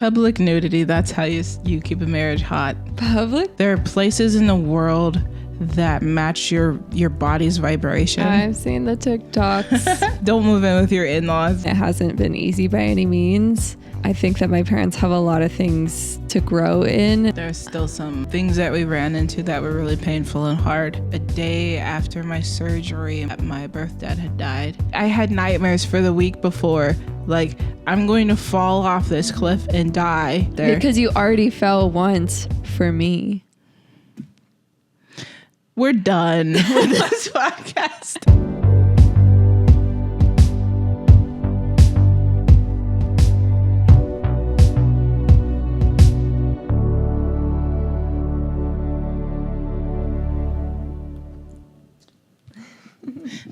Public nudity, that's how you keep a marriage hot. Public? There are places in the world that match your body's vibration. I've seen the TikToks. Don't move in with your in-laws. It hasn't been easy by any means. I think that my parents have a lot of things to grow in. There's still some things that we ran into that were really painful and hard. A day after my surgery, my birth dad had died. I had nightmares for the week before. Like, I'm going to fall off this cliff and die there. Because you already fell once for me. We're done with this podcast.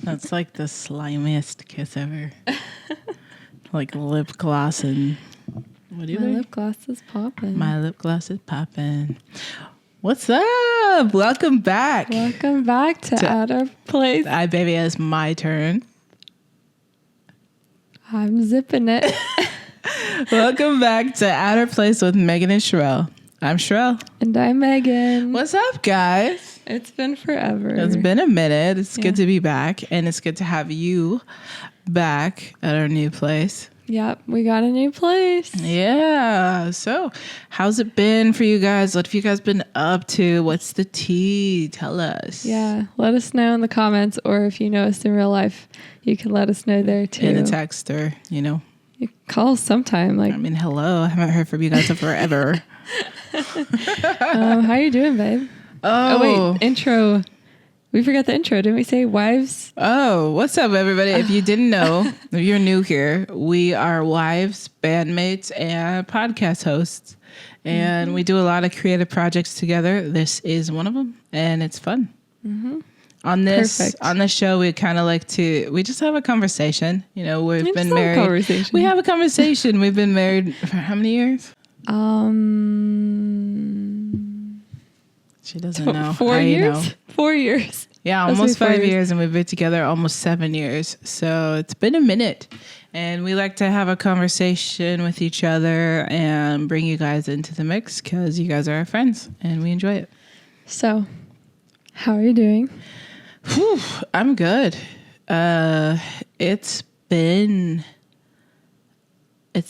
That's like the slimiest kiss ever. Like lip gloss and what do you My think? lip gloss is popping. My lip gloss is popping. What's up? Welcome back. Welcome back to At Our Place. Hi, baby. It's my turn. I'm zipping it. Welcome back to At Our Place with Megan and Sherell. I'm Sherell. And I'm Megan. What's up, guys? It's been forever. It's been a minute. It's good to be back, and it's good to have you back at our new place. Yep, we got a new place. Yeah. So, how's it been for you guys? What have you guys been up to? What's the tea? Tell us. Yeah, let us know in the comments, or if you know us in real life, you can let us know there too. In a text or, you know. You call us sometime. Like, I mean, hello. I haven't heard from you guys in forever. how you doing, babe? Oh, wait, intro. We forgot the intro. Didn't we say wives? Oh, what's up, everybody? If you didn't know, if you're new here, we are wives, bandmates, and podcast hosts. And we do a lot of creative projects together. This is one of them, and it's fun. Mm-hmm. On this show, we kind of like we just have a conversation. You know, we've been married. We have a conversation. We've been married for how many years? She doesn't know. 4 years? Know. 4 years. Yeah, almost 5 years, and we've been together almost 7 years. So it's been a minute. And we like to have a conversation with each other and bring you guys into the mix because you guys are our friends, and we enjoy it. So, how are you doing? Whew, I'm good. It's been a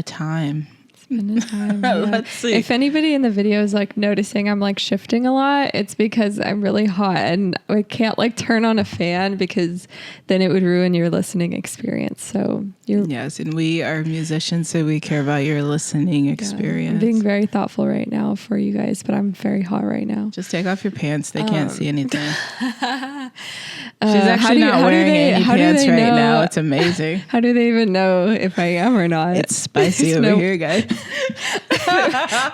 time. Been a time. Yeah. Let's see. If anybody in the video is like noticing I'm like shifting a lot, it's because I'm really hot and I can't like turn on a fan because then it would ruin your listening experience. So yes, and we are musicians, so we care about your listening experience. I'm being very thoughtful right now for you guys, but I'm very hot right now. Just take off your pants; they can't see anything. She's actually not wearing any pants right now. It's amazing. How do they even know if I am or not? It's spicy over here, guys.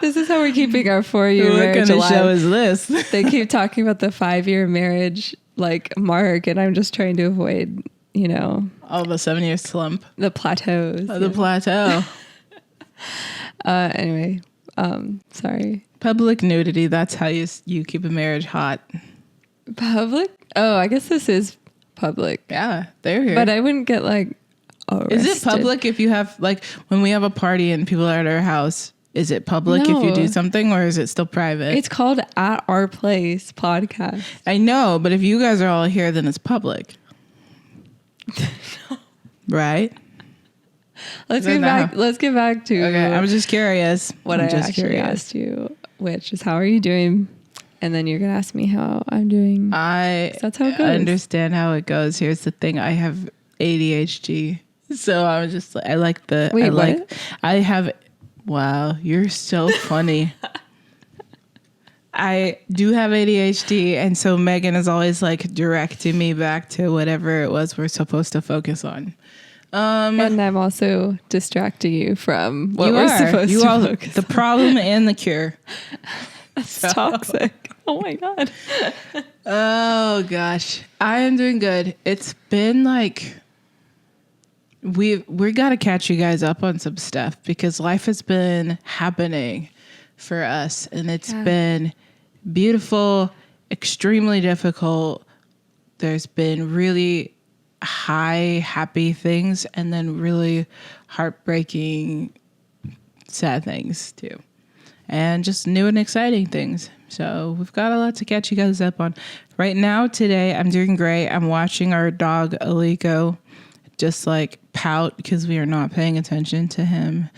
This is how we're keeping our 4-year marriage alive. What kind of show is this? They keep talking about the 5-year marriage like mark, and I'm just trying to avoid, you know, all the 7-year slump, the plateaus. The plateau. Anyway, sorry. Public nudity. That's how you keep a marriage hot. Public? Oh, I guess this is public. Yeah, they're here. But I wouldn't get like arrested. Is it public if you have like when we have a party and people are at our house? Is it public if you do something, or is it still private? It's called At Our Place podcast. I know, but if you guys are all here, then it's public. Right? Let's get back to okay. I was just curious. What I actually asked you, which is how are you doing? And then you're going to ask me how I'm doing. That's how it goes. I understand how it goes. Here's the thing. I have ADHD. So I was just I like the Wait, I like what? I have wow, you're so funny. I do have ADHD, and so Megan is always like directing me back to whatever it was we're supposed to focus on. And I'm also distracting you from what we're supposed to focus on. The problem and the cure. That's toxic. Oh my God. Oh gosh. I am doing good. It's been like we got to catch you guys up on some stuff because life has been happening for us, and it's been beautiful, extremely difficult. There's been really high, happy things, and then really heartbreaking sad things too, and just new and exciting things. So we've got a lot to catch you guys up on. Right now, today, I'm doing great. I'm watching our dog, Aliko, just like pout because we are not paying attention to him.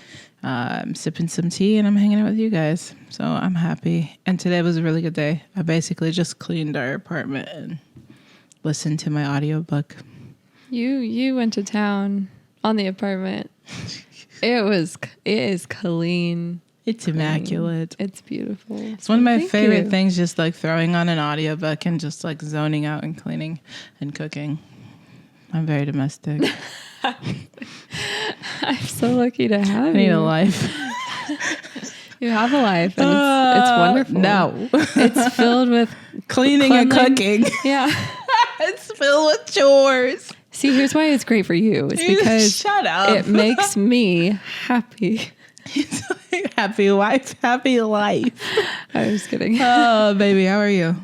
I'm sipping some tea and I'm hanging out with you guys. So I'm happy. And today was a really good day. I basically just cleaned our apartment and listened to my audiobook. You went to town on the apartment. It is clean. It's immaculate. It's beautiful. It's one of my favorite things, just like throwing on an audiobook and just like zoning out and cleaning and cooking. I'm very domestic. I'm so lucky to have I need a life. You have a life, and it's wonderful. No. It's filled with cleaning and cooking. Yeah. It's filled with chores. See, here's why it's great for you. It's because shut up. It makes me happy. Happy wife, happy life. I was kidding. Oh, baby, how are you?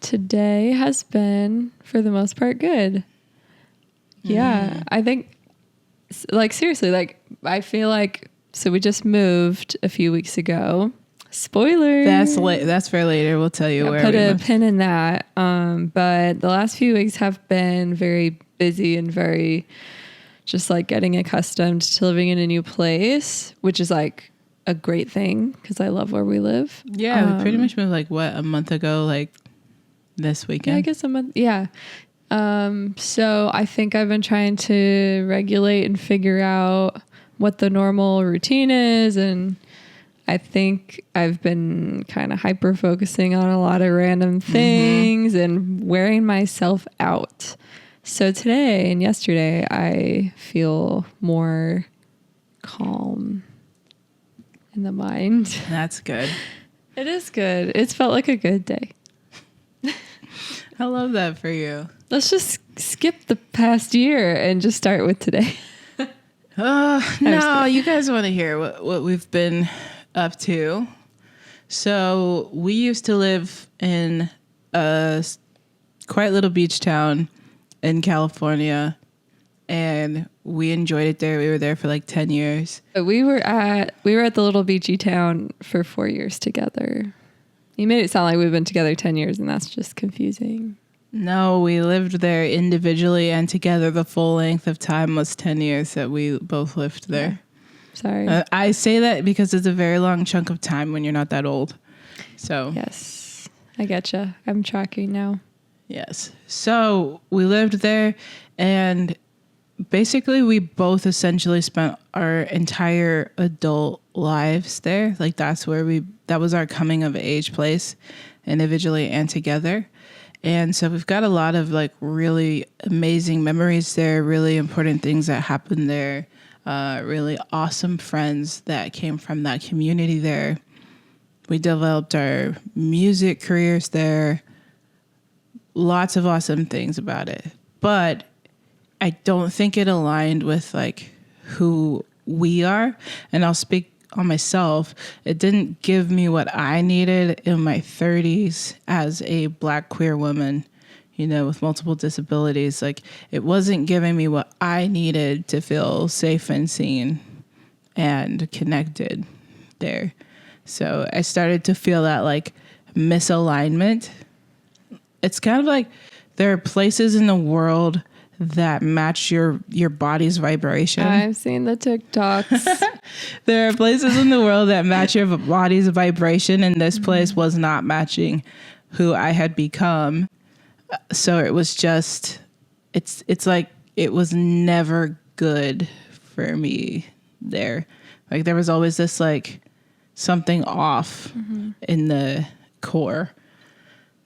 Today has been, for the most part, good. Yeah, I think, like, seriously, like, I feel like, so we just moved a few weeks ago. Spoiler. That's for later. We'll tell you where. Put a pin in that. But the last few weeks have been very busy and very just like getting accustomed to living in a new place, which is like a great thing because I love where we live. Yeah, we pretty much moved like a month ago, like this weekend. Yeah, I guess a month. Yeah. So I think I've been trying to regulate and figure out what the normal routine is, and I think I've been kind of hyper focusing on a lot of random things and wearing myself out. So today and yesterday, I feel more calm in the mind. That's good. It is good. It's felt like a good day. I love that for you. Let's just skip the past year and just start with today. No, you guys want to hear what we've been up to. So we used to live in a quite little beach town in California, and we enjoyed it there. We were there for like 10 years. We were at the little beachy town for 4 years together. You made it sound like we've been together 10 years, and that's just confusing. No, we lived there individually and together. The full length of time was 10 years that we both lived there. Yeah. Sorry. I say that because it's a very long chunk of time when you're not that old. So yes, I getcha. I'm tracking now. Yes. So we lived there, and basically we both essentially spent our entire adult lives there. Like that was our coming of age place, individually and together. And so we've got a lot of like really amazing memories there, really important things that happened there, really awesome friends that came from that community there. We developed our music careers there. Lots of awesome things about it. But I don't think it aligned with like who we are. And I'll speak on myself. It didn't give me what I needed in my 30s as a Black queer woman, with multiple disabilities. Like it wasn't giving me what I needed to feel safe and seen and connected there. So I started to feel that like misalignment. It's kind of like there are places in the world that match your body's vibration. I've seen the TikToks. There are places in the world that match your body's vibration, and this place was not matching who I had become. So it was just, it's like it was never good for me there. Like there was always this like something off in the core.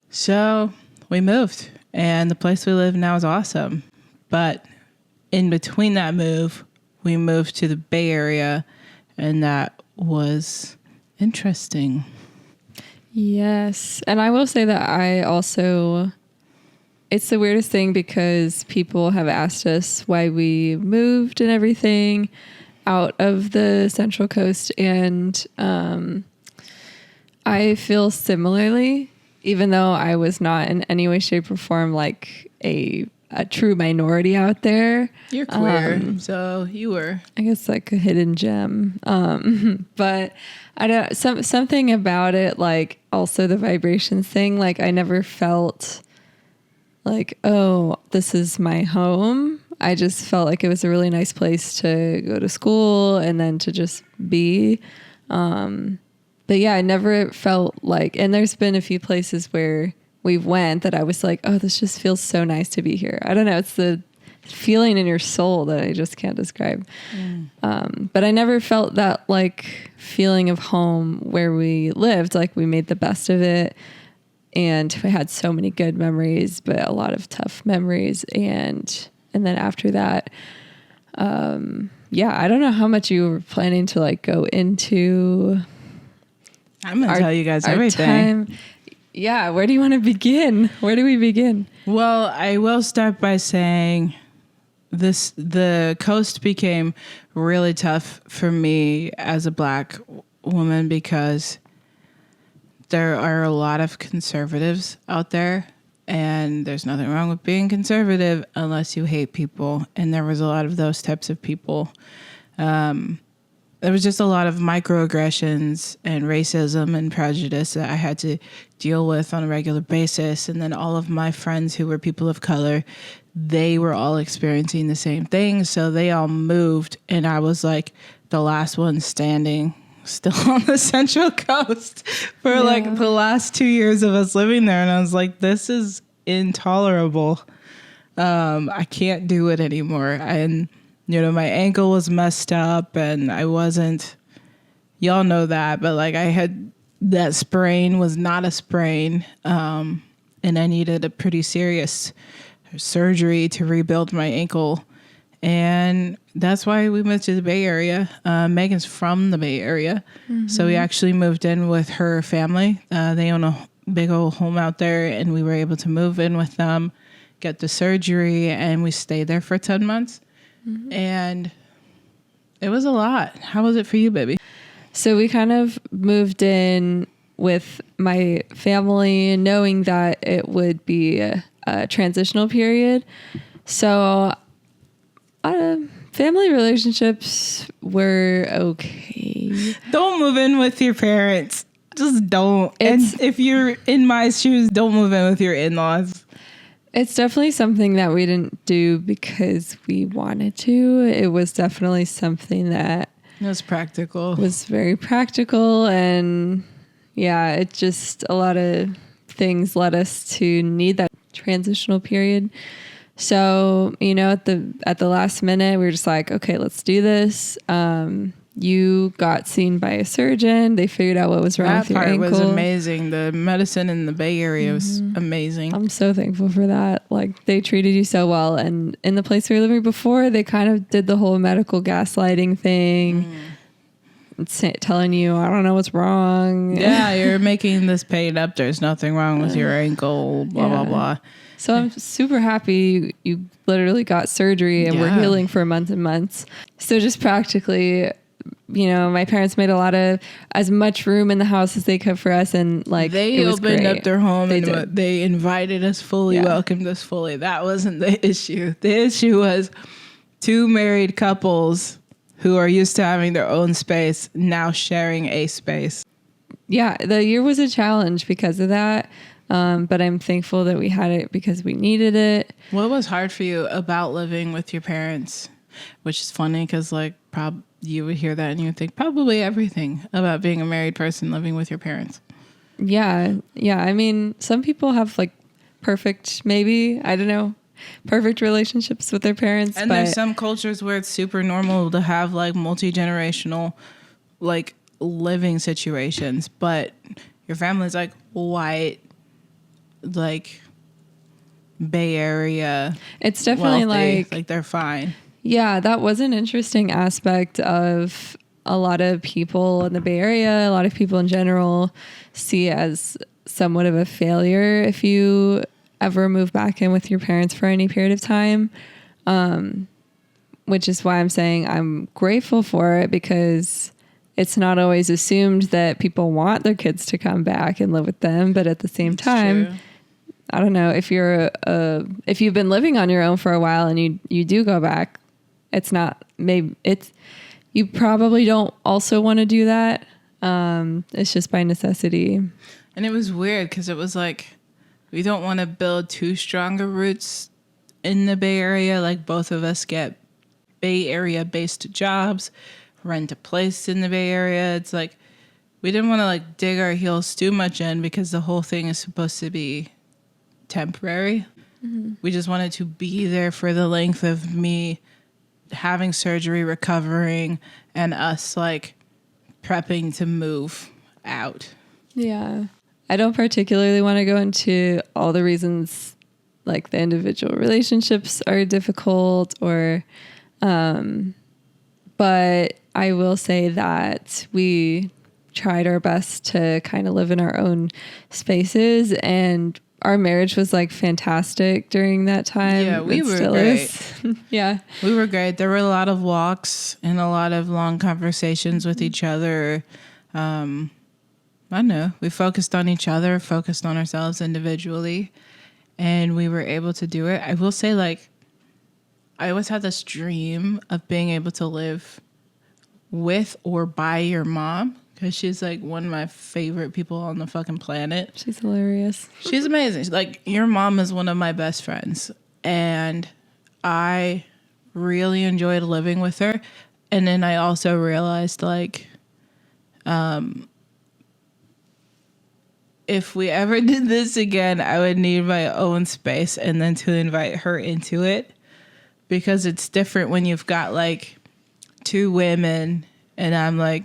So we moved, and the place we live now is awesome. But in between that move, we moved to the Bay Area, and that was interesting. Yes. And I will say that it's the weirdest thing because people have asked us why we moved and everything out of the Central Coast. And I feel similarly, even though I was not in any way, shape, or form like a a true minority out there. You're queer, so you were. I guess like a hidden gem. But I don't, something about it, like also the vibrations thing, like I never felt like, oh, this is my home. I just felt like it was a really nice place to go to school and then to just be. But yeah, I never felt like, and there's been a few places where we went that I was like, oh, this just feels so nice to be here. I don't know. It's the feeling in your soul that I just can't describe. But I never felt that like feeling of home where we lived. Like we made the best of it. And we had so many good memories, but a lot of tough memories. And then after that, yeah, I don't know how much you were planning to like go into. I'm going to tell you guys everything. Yeah. Where do you want to begin? Where do we begin? Well, I will start by saying the coast became really tough for me as a Black woman because there are a lot of conservatives out there, and there's nothing wrong with being conservative unless you hate people. And there was a lot of those types of people. There was just a lot of microaggressions and racism and prejudice that I had to deal with on a regular basis. And then all of my friends who were people of color, they were all experiencing the same thing. So they all moved, and I was like the last one standing still on the Central Coast for like the last 2 years of us living there. And I was like, this is intolerable. I can't do it anymore. And you know, my ankle was messed up and I wasn't, y'all know that, but like I had, that sprain was not a sprain. And I needed a pretty serious surgery to rebuild my ankle. And that's why we moved to the Bay Area. Megan's from the Bay Area. So we actually moved in with her family. They own a big old home out there, and we were able to move in with them, get the surgery, and we stayed there for 10 months. And it was a lot. How was it for you, baby? So we kind of moved in with my family, knowing that it would be a transitional period. So family relationships were okay. Don't move in with your parents. Just don't. And if you're in my shoes, don't move in with your in-laws. It's definitely something that we didn't do because we wanted to. It was definitely something that it was practical. Was very practical. And yeah, it just, a lot of things led us to need that transitional period. So, you know, at the last minute, we were just like, okay, let's do this. You got seen by a surgeon. They figured out what was wrong with your ankle. That part was amazing. The medicine in the Bay Area was amazing. I'm so thankful for that. Like, they treated you so well. And in the place we were living before, they kind of did the whole medical gaslighting thing. Telling you, I don't know what's wrong. Yeah, you're making this pain up. There's nothing wrong with your ankle, blah, blah, blah. So I'm super happy you literally got surgery and we're healing for months and months. So just practically, you know, my parents made as much room in the house as they could for us. And like, they opened up their home they invited us fully, welcomed us fully. That wasn't the issue. The issue was two married couples who are used to having their own space now sharing a space. Yeah, the year was a challenge because of that. But I'm thankful that we had it because we needed it. What was hard for you about living with your parents? Which is funny because like you would hear that and you would think probably everything about being a married person living with your parents. Yeah. I mean, some people have like perfect relationships with their parents. And there's some cultures where it's super normal to have like multi-generational like living situations, but your family's like white, like Bay Area. It's definitely wealthy, like they're fine. Yeah, that was an interesting aspect of a lot of people in the Bay Area. A lot of people in general see it as somewhat of a failure if you ever move back in with your parents for any period of time. Which is why I'm saying I'm grateful for it, because it's not always assumed that people want their kids to come back and live with them. But at the same time, I don't know, if if you've been living on your own for a while and you do go back, you probably don't also want to do that. It's just by necessity. And it was weird because it was like, we don't want to build too stronger roots in the Bay Area. Like both of us get Bay Area based jobs, rent a place in the Bay Area. It's like, we didn't want to like dig our heels too much in because the whole thing is supposed to be temporary. Mm-hmm. We just wanted to be there for the length of me having surgery, recovering, and us like prepping to move out. Yeah. I don't particularly want to go into all the reasons like the individual relationships are difficult but I will say that we tried our best to kind of live in our own spaces, and our marriage was like fantastic during that time. Yeah, we were great. Yeah. We were great. There were a lot of walks and a lot of long conversations with each other. I don't know. We focused on each other, focused on ourselves individually, and we were able to do it. I will say, like, I always had this dream of being able to live with or by your mom, because she's like one of my favorite people on the fucking planet. She's hilarious. She's amazing. Like, your mom is one of my best friends, and I really enjoyed living with her. And then I also realized, like, if we ever did this again, I would need my own space and then to invite her into it, because it's different when you've got like two women and I'm like,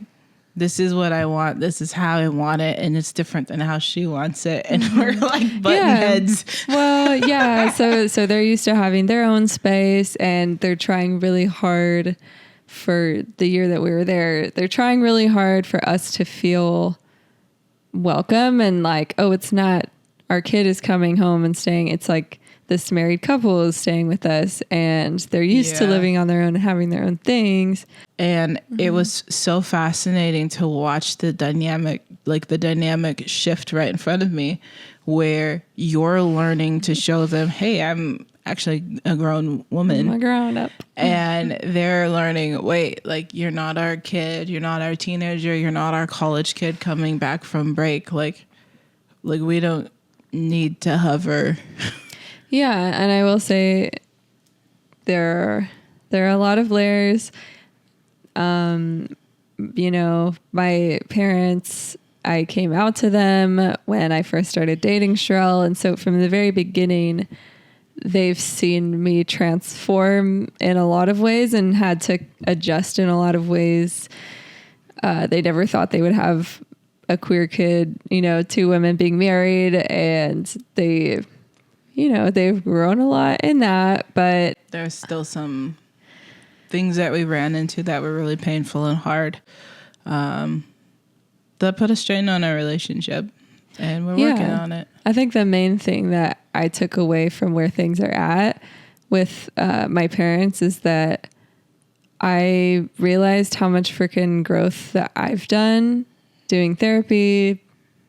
this is what I want, this is how I want it, and it's different than how she wants it, and we're like button heads. Well, yeah. So they're used to having their own space, and they're trying really hard for the year that we were there. They're trying really hard for us to feel welcome and like, oh, it's not our kid is coming home and staying. It's like this married couple is staying with us, and they're used to living on their own and having their own things. And it was so fascinating to watch the dynamic shift right in front of me, where you're learning to show them, hey, I'm actually a grown woman. I'm a grown up. And they're learning, wait, like, you're not our kid, you're not our teenager, you're not our college kid coming back from break. Like we don't need to hover. Yeah, and I will say there are a lot of layers. You know, my parents, I came out to them when I first started dating Sherell, and so from the very beginning, they've seen me transform in a lot of ways and had to adjust in a lot of ways. They never thought they would have a queer kid, you know, two women being married, and they've grown a lot in that, but there's still some things that we ran into that were really painful and hard, that put a strain on our relationship, and we're working on it. I think the main thing that I took away from where things are at with my parents is that I realized how much freaking growth that I've done doing therapy,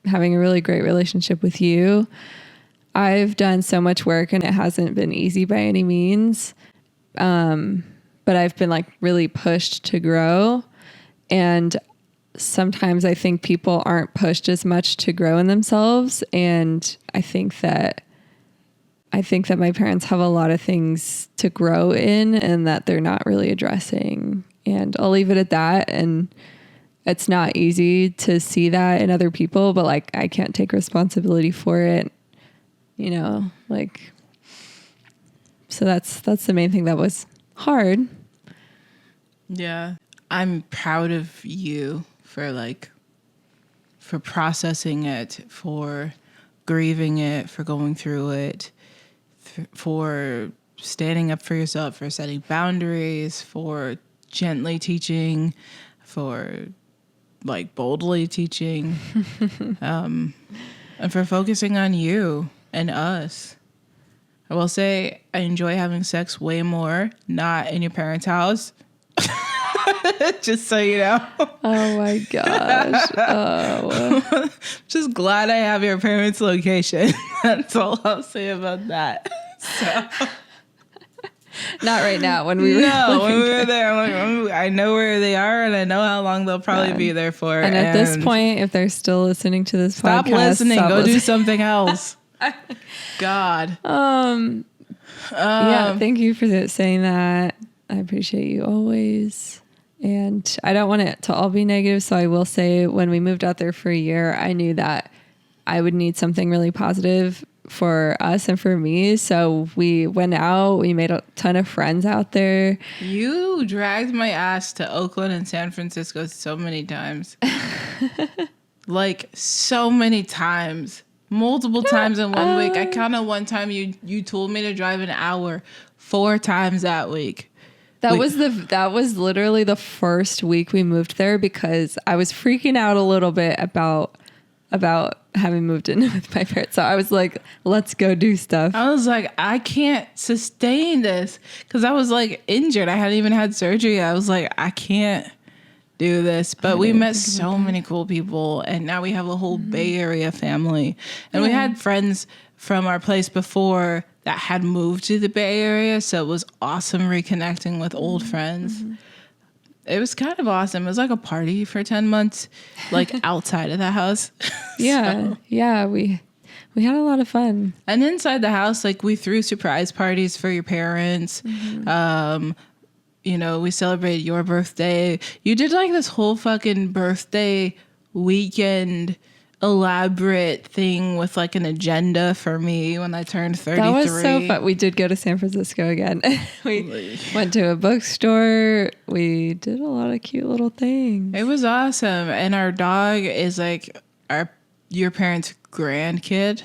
having a really great relationship with you. I've done so much work, and it hasn't been easy by any means. But I've been like really pushed to grow. And sometimes I think people aren't pushed as much to grow in themselves. And I think that my parents have a lot of things to grow in and that they're not really addressing. And I'll leave it at that. And it's not easy to see that in other people, but like, I can't take responsibility for it. You know, like, so that's the main thing that was hard. Yeah. I'm proud of you for processing it, for grieving it, for going through it, for standing up for yourself, for setting boundaries, for gently teaching, for like boldly teaching, and for focusing on you and us. I will say I enjoy having sex way more, not in your parents' house. Just so you know. Oh my gosh. Oh. Just glad I have your parents' location. That's all I'll say about that. So. Not right now. When we were when we were there, I'm like, I know where they are, and I know how long they'll probably be there for. And at this point, if they're still listening to this stop podcast, listening. stop Go listening. do something else. God. Yeah. Thank you for saying that. I appreciate you always. And I don't want it to all be negative, so I will say when we moved out there for a year, I knew that I would need something really positive for us and for me. So we went out, we made a ton of friends out there. You dragged my ass to Oakland and San Francisco so many times. Like so many times. Multiple times in 1 week. I counted one time you told me to drive an hour 4 times that week. That was literally the first week we moved there because I was freaking out a little bit about having moved in with my parents. So I was like, let's go do stuff. I was like, I can't sustain this because I was like injured. I hadn't even had surgery. I was like, I can't do this. But we met so many cool people, and now we have a whole Bay Area family. And we had friends from our place before that had moved to the Bay Area, so it was awesome reconnecting with old friends. It was kind of awesome. It was like a party for 10 months, like outside of the house. Yeah. Yeah. We had a lot of fun. And inside the house, like we threw surprise parties for your parents. You know, we celebrated your birthday. You did like this whole fucking birthday weekend elaborate thing with like an agenda for me when I turned 33. That was so fun. We did go to San Francisco again. We went to a bookstore. We did a lot of cute little things. It was awesome. And our dog is like your parents' grandkid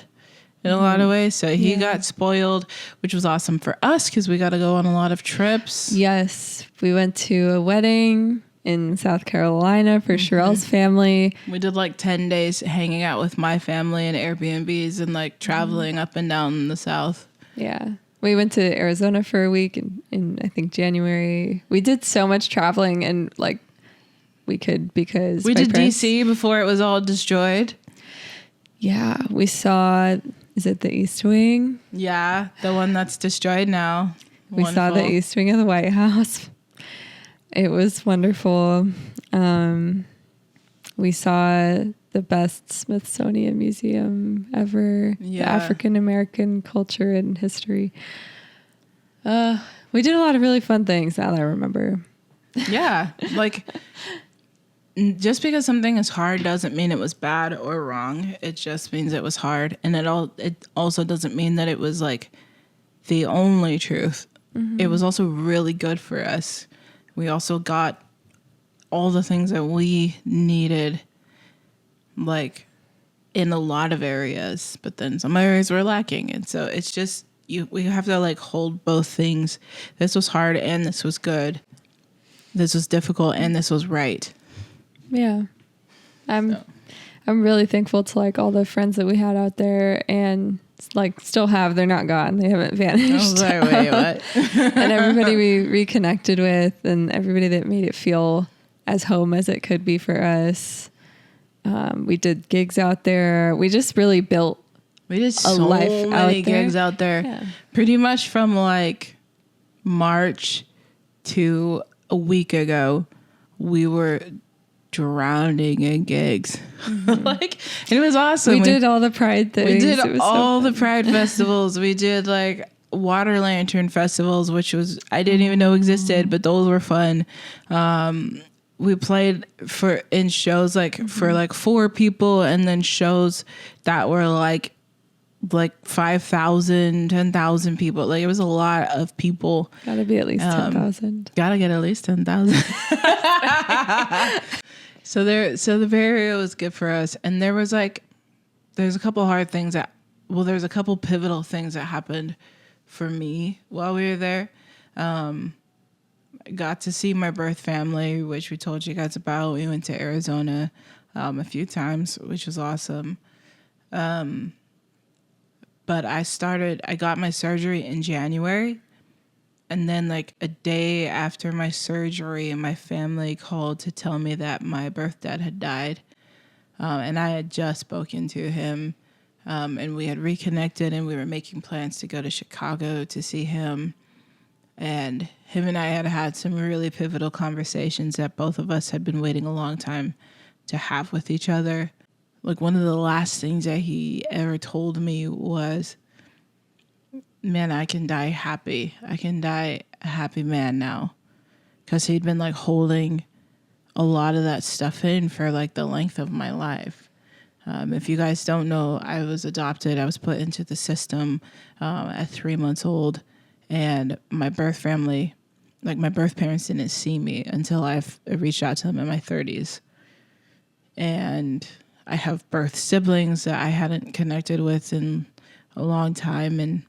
in a lot of ways. So he got spoiled, which was awesome for us because we got to go on a lot of trips. Yes. We went to a wedding in South Carolina for Sherell's family. We did like 10 days hanging out with my family in Airbnbs and like traveling up and down the South. Yeah. We went to Arizona for a week in I think January. We did so much traveling and like we could because we did DC before it was all destroyed. Yeah. We saw, is it the East Wing? Yeah. The one that's destroyed now. We saw the East Wing of the White House. It was wonderful. We saw the best Smithsonian museum ever. Yeah. The African American culture and history. We did a lot of really fun things now that I remember. Yeah. Like just because something is hard doesn't mean it was bad or wrong. It just means it was hard. And it also doesn't mean that it was like the only truth. It was also really good for us. We also got all the things that we needed, like in a lot of areas, but then some areas were lacking. And so it's just, we have to like hold both things. This was hard and this was good. This was difficult and this was right. Yeah. I'm really thankful to like all the friends that we had out there and like still have. They're not gone. They haven't vanished. I was like, wait, what? And everybody we reconnected with and everybody that made it feel as home as it could be for us. We did gigs out there. We just really built We did so many gigs out there. Yeah. Pretty much from like March to a week ago, we were drowning in gigs. Like, and it was awesome. We did all the Pride things. We did It was all so the Pride festivals. We did like water lantern festivals, which was, I didn't even know existed, but those were fun. We played in shows like for like 4 people, and then shows that were like 5,000, 10,000 people. Like it was a lot of people. Gotta be at least 10,000. Gotta get at least 10,000. So the Bay Area was good for us, and there's a couple hard things there's a couple pivotal things that happened for me while we were there. I got to see my birth family, which we told you guys about. We went to Arizona a few times, which was awesome. But I got my surgery in January, And then like a day after my surgery, my family called to tell me that my birth dad had died. And I had just spoken to him, and we had reconnected, and we were making plans to go to Chicago to see him. And him and I had had some really pivotal conversations that both of us had been waiting a long time to have with each other. Like, one of the last things that he ever told me was, man, I can die happy. I can die a happy man now. Because he'd been like holding a lot of that stuff in for like the length of my life. If you guys don't know, I was adopted. I was put into the system at 3 months old. And my birth family, like my birth parents, didn't see me until I reached out to them in my 30s. And I have birth siblings that I hadn't connected with in a long time. And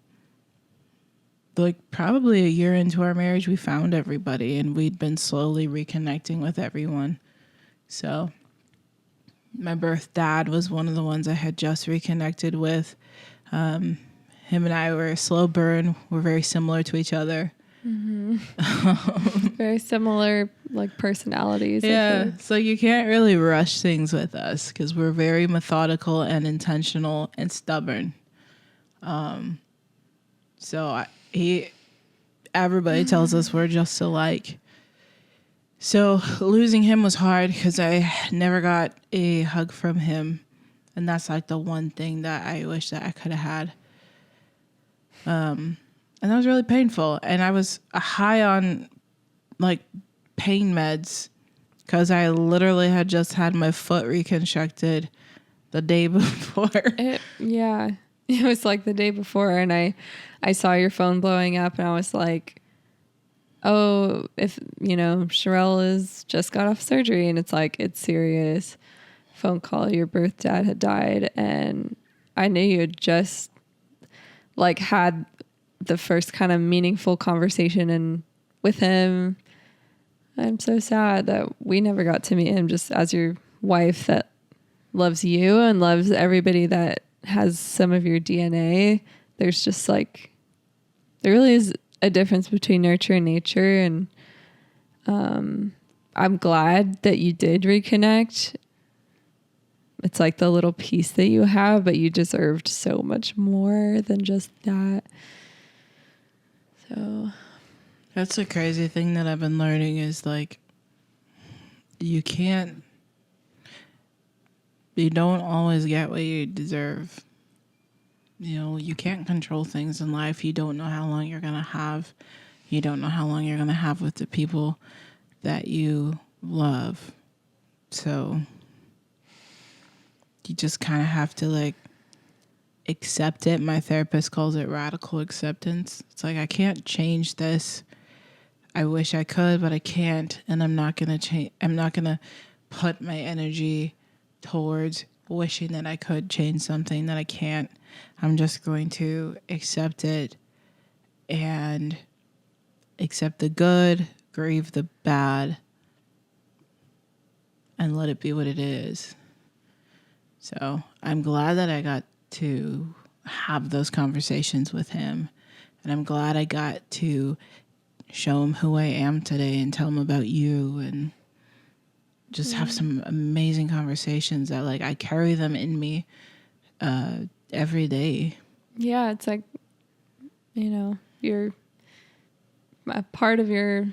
like probably a year into our marriage, we found everybody, and we'd been slowly reconnecting with everyone. So my birth dad was one of the ones I had just reconnected with. Him and I were a slow burn. We're very similar to each other. Mm-hmm. Very similar, like, personalities. Yeah, so you can't really rush things with us because we're very methodical and intentional and stubborn. Everybody tells us we're just alike. So losing him was hard because I never got a hug from him. And that's like the one thing that I wish that I could have had. And that was really painful. And I was high on like pain meds because I literally had just had my foot reconstructed the day before. Yeah. It was like the day before, and I saw your phone blowing up, and I was like, oh, if, Sherell is just got off surgery, and it's like, it's serious. Phone call, your birth dad had died, and I knew you had just like had the first kind of meaningful conversation with him. I'm so sad that we never got to meet him, just as your wife that loves you and loves everybody that has some of your DNA. There's just like, there really is a difference between nurture and nature. And I'm glad that you did reconnect. It's like the little piece that you have, but you deserved so much more than just that. So that's the crazy thing that I've been learning is like, you don't always get what you deserve. You can't control things in life. You don't know how long you're going to have. You don't know how long you're going to have with the people that you love. So you just kind of have to like accept it. My therapist calls it radical acceptance. It's like, I can't change this. I wish I could, but I can't. And I'm not going to change. I'm not going to put my energy towards wishing that I could change something that I can't. I'm just going to accept it and accept the good, grieve the bad, and let it be what it is. So I'm glad that I got to have those conversations with him. And I'm glad I got to show him who I am today and tell him about you and just have some amazing conversations that like I carry them in me every day. Yeah, it's like, you're a part of your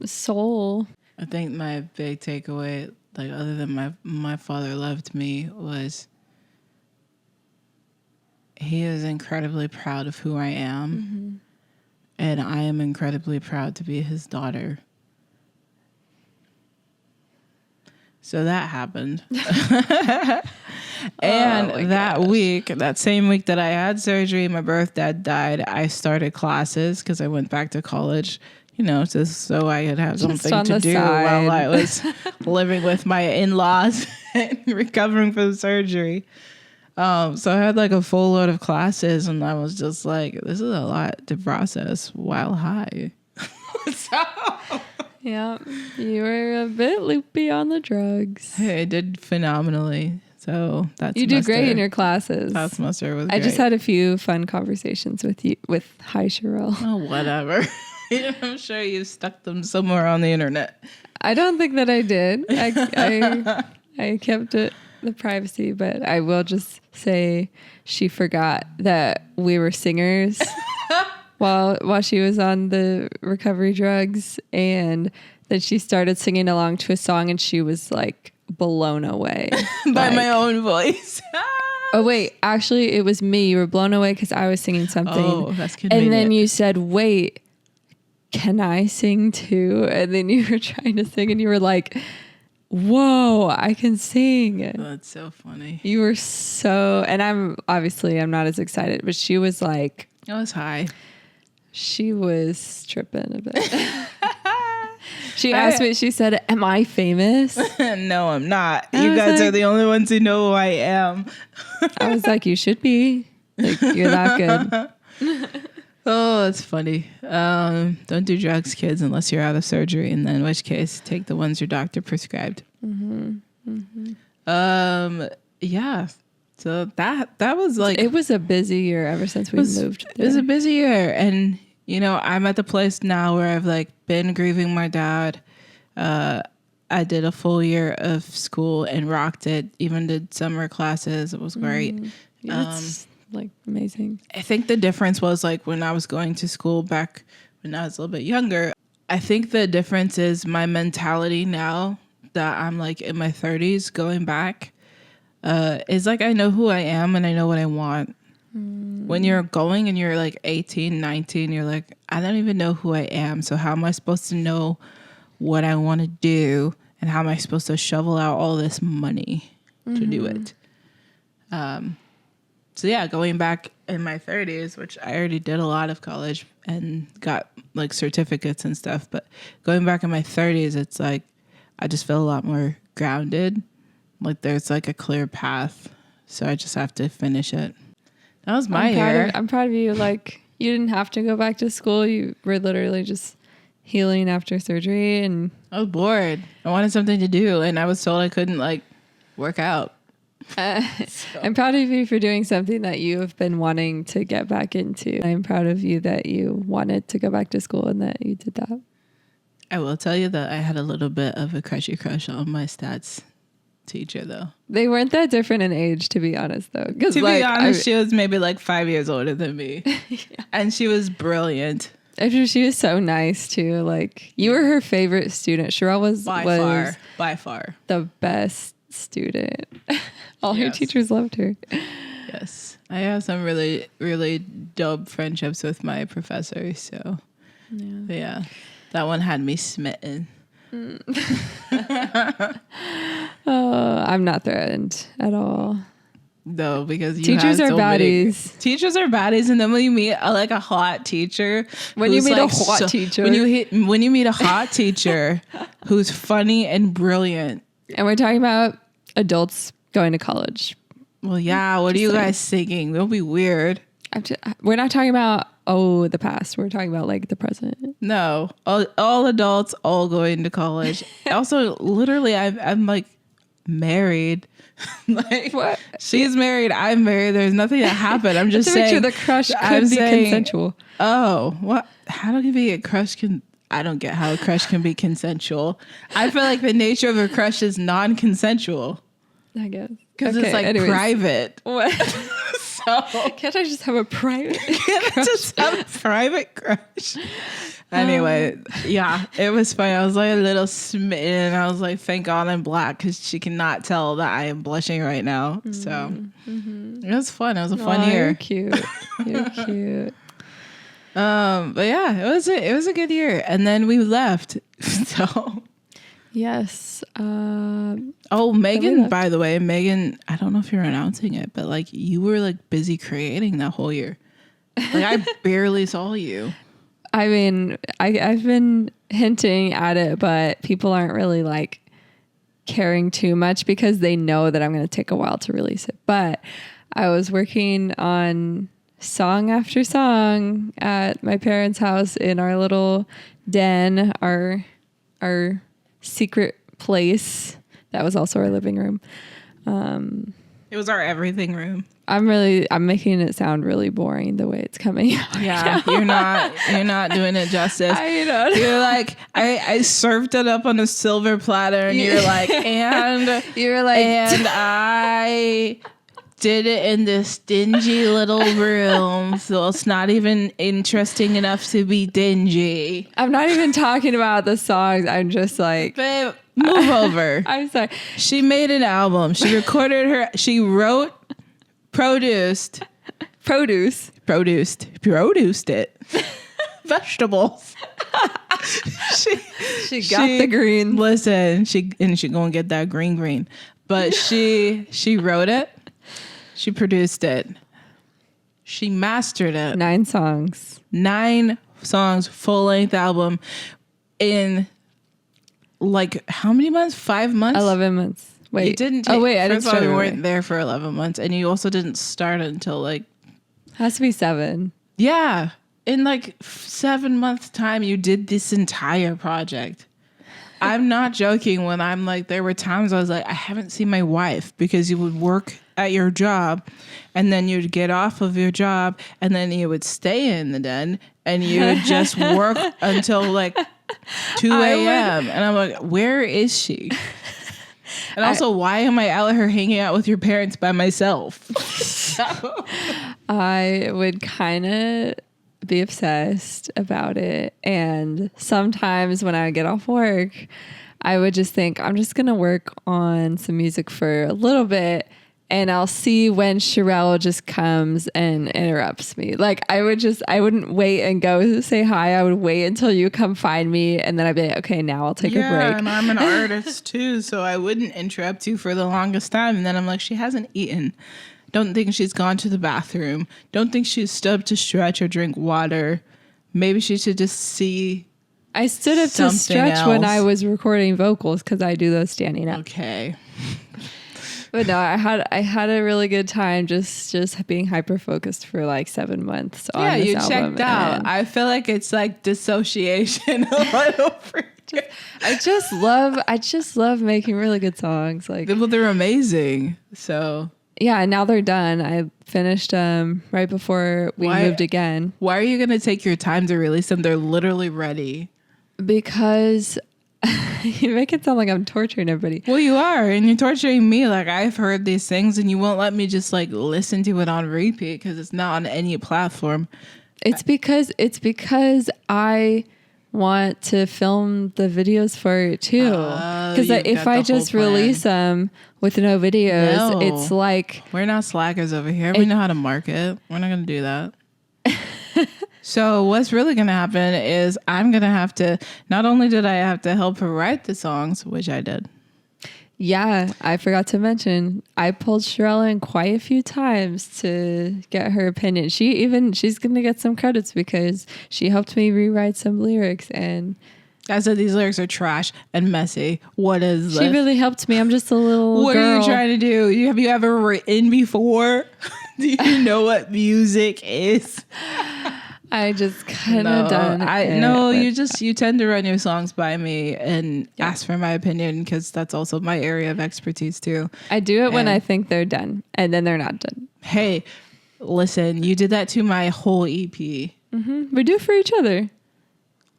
soul. I think my big takeaway, like other than my father loved me, was he is incredibly proud of who I am. Mm-hmm. And I am incredibly proud to be his daughter. So that happened. And that same week that I had surgery, my birth dad died, I started classes because I went back to college, just so I could have something to do while I was living with my in-laws and recovering from surgery. So I had like a full load of classes, and I was just like, this is a lot to process while high. Yeah, you were a bit loopy on the drugs. Hey, I did phenomenally. So you do great in your classes. That semester was great. I just had a few fun conversations with Hi Sherell. Oh, whatever. I'm sure you stuck them somewhere on the internet. I don't think that I did. I kept it the privacy, but I will just say she forgot that we were singers while she was on the recovery drugs, and then she started singing along to a song, and she was like blown away by my own voice. Oh wait, actually it was me. You were blown away because I was singing something. Oh, that's convenient. And then you said, "Wait, can I sing too?" And then you were trying to sing, and you were like, "Whoa, I can sing!" Oh, that's so funny. You were so, and I'm not as excited, but she was like, I was high. She was tripping a bit. She asked me, she said, "Am I famous?" No, I'm not. You guys are the only ones who know who I am. I was like, "You should be. Like, you're that good." Oh, that's funny. Don't do drugs, kids, unless you're out of surgery, and then in which case, take the ones your doctor prescribed. Yeah. So that was like, it was a busy year ever since we moved there. It was a busy year, and you know, I'm at the place now where I've like been grieving my dad. I did a full year of school and rocked it. Even did summer classes. It was great. It's like amazing. I think the difference was like when I was going to school back when I was a little bit younger. I think the difference is my mentality now that I'm like in my 30s going back is like I know who I am and I know what I want. When you're going and you're like 18, 19, you're like, I don't even know who I am. So how am I supposed to know what I want to do? And how am I supposed to shovel out all this money to do it? So yeah, going back in my 30s, which I already did a lot of college and got like certificates and stuff. But going back in my 30s, it's like, I just feel a lot more grounded. Like there's like a clear path. So I just have to finish it. That was my year. I'm proud of you. Like, you didn't have to go back to school. You were literally just healing after surgery. And I was bored. I wanted something to do. And I was told I couldn't like work out. I'm proud of you for doing something that you have been wanting to get back into. I'm proud of you that you wanted to go back to school and that you did that. I will tell you that I had a little bit of a crushy crush on my stats teacher, though. They weren't that different in age, to be honest, though. To be honest, she was maybe like 5 years older than me. Yeah. And she was brilliant. She was so nice, too. Like, you were her favorite student. Sherell was by far the best student. All her teachers loved her. Yes. I have some really, really dope friendships with my professors. So, yeah, that one had me smitten. I'm not threatened at all. No, because teachers are baddies. Teachers are baddies, and then when you meet a hot teacher, when you meet a hot teacher who's funny and brilliant, and we're talking about adults going to college. Well, yeah. What are you guys thinking? That'll be weird. We're not talking about the past. We're talking about like the present. No, all adults, all going to college. Also, literally, I'm like married. Like what? She's married. I'm married. There's nothing that happened. I'm just saying the crush could be consensual. Oh, what? How do you be a crush? I don't get how a crush can be consensual. I feel like the nature of a crush is non-consensual. I guess because it's like private. What? So can't I just have a private? Can't I just have a private crush? Anyway, yeah, it was funny. I was like a little smitten. I was like, thank God I'm black because she cannot tell that I am blushing right now. So it was fun. It was a fun year. You're cute. You're cute. But yeah, it was a good year. And then we left. So yes. Megan, by the way, Megan, I don't know if you're announcing it, but like you were like busy creating that whole year. Like I barely saw you. I mean, I've been hinting at it, but people aren't really like caring too much because they know that I'm going to take a while to release it. But I was working on song after song at my parents' house in our little den, our secret place that was also our living room. It was our everything room. I'm making it sound really boring the way it's coming out. Yeah, you're not doing it justice. I know. You're like, I served it up on a silver platter, and you're like, and I did it in this dingy little room, so it's not even interesting enough to be dingy. I'm not even talking about the songs. I'm just like, Babe, move over. I'm sorry. She made an album. She recorded she wrote, produced it. Vegetables. She got the green. Listen, she gonna get that green. But she wrote it. She produced it. She mastered it. 9 songs. 9 songs, full length album in like how many months? 5 months? 11 months. Wait. You didn't I didn't start. start. We weren't there for 11 months, and you also didn't start until like. Has to be 7. Yeah, in like 7 months' time, you did this entire project. I'm not joking when I'm like, there were times I was like, I haven't seen my wife, because you would work at your job and then you'd get off of your job and then you would stay in the den and you would just work until like 2 a.m. And I'm like, where is she? And also, why am I out here hanging out with your parents by myself? I would kind of be obsessed about it. And sometimes when I would get off work, I would just think, I'm just going to work on some music for a little bit. And I'll see when Sherell just comes and interrupts me. Like I wouldn't wait and go say hi. I would wait until you come find me. And then I'd be like, okay, now I'll take a break. Yeah, and I'm an artist too. So I wouldn't interrupt you for the longest time. And then I'm like, she hasn't eaten. Don't think she's gone to the bathroom. Don't think she's stood up to stretch or drink water. Maybe she should just see. I stood up to stretch when I was recording vocals because I do those standing up. Okay. But no, I had a really good time just being hyper focused for like 7 months on this album. Yeah, you checked out. I feel like it's like dissociation a little for you. I just love making really good songs. Like, well, they're amazing. So yeah, and now they're done. I finished right before we moved again. Why are you gonna take your time to release them? They're literally ready. Because you make it sound like I'm torturing everybody. Well, you are, and you're torturing me. Like, I've heard these things, and you won't let me just like listen to it on repeat because it's not on any platform. It's because I want to film the videos for it too. Because if I just release them with no videos, it's like, we're not slackers over here. We know how to market. We're not gonna do that. So what's really going to happen is I'm going to have to, not only did I have to help her write the songs, which I did. Yeah, I forgot to mention, I pulled Sherell in quite a few times to get her opinion. She's going to get some credits because she helped me rewrite some lyrics. And I said, these lyrics are trash and messy. What is this? She really helped me. I'm just a little What girl. Are you trying to do? Have you ever written before? Do you know what music is? I just kind of done. You tend to run your songs by me and ask for my opinion because that's also my area of expertise too. I do it when I think they're done, and then they're not done. Hey, listen, you did that to my whole EP. Mm-hmm. We do for each other.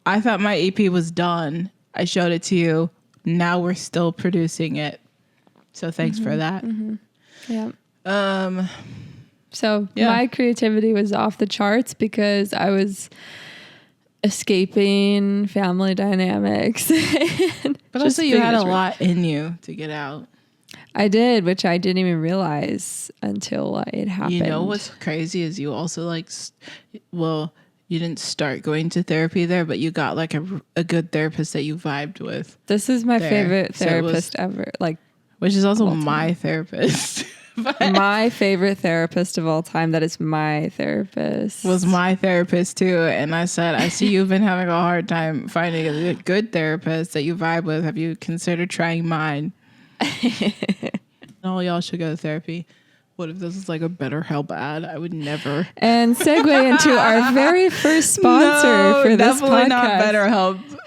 I thought my EP was done. I showed it to you. Now we're still producing it. So thanks for that. Mm-hmm. Yeah. So my creativity was off the charts because I was escaping family dynamics. But also you had a lot in you to get out. I did, which I didn't even realize until it happened. You know what's crazy is you also you didn't start going to therapy there, but you got like a good therapist that you vibed with. This is my favorite therapist ever. Which is also my therapist. My favorite therapist of all time. That is my therapist. Was my therapist too. And I said, I see you've been having a hard time finding a good therapist that you vibe with. Have you considered trying mine? All y'all should go to therapy. What if this is like a BetterHelp ad? I would never. And segue into our very first sponsor for this podcast. Definitely not BetterHelp.